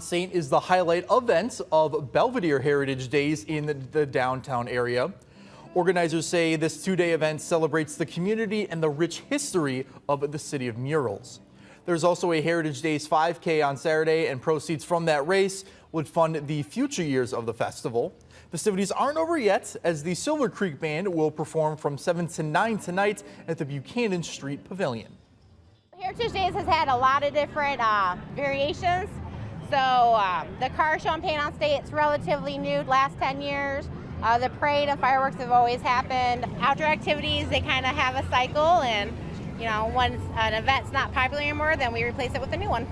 Saint is the highlight event of Belvidere Heritage Days in the downtown area. Organizers say this two-day event celebrates the community and the rich history of the city of murals. There's also a Heritage Days 5K on Saturday, and proceeds from that race would fund the future years of the festival. Festivities aren't over yet, as the Silver Creek Band will perform from 7 to 9 tonight at the Buchanan Street Pavilion. Heritage Days has had a lot of different variations. So the car show and paint on state, it's relatively new, last 10 years. The parade and fireworks have always happened. Outdoor activities, they kind of have a cycle, and you know, once an event's not popular anymore, then we replace it with a new one.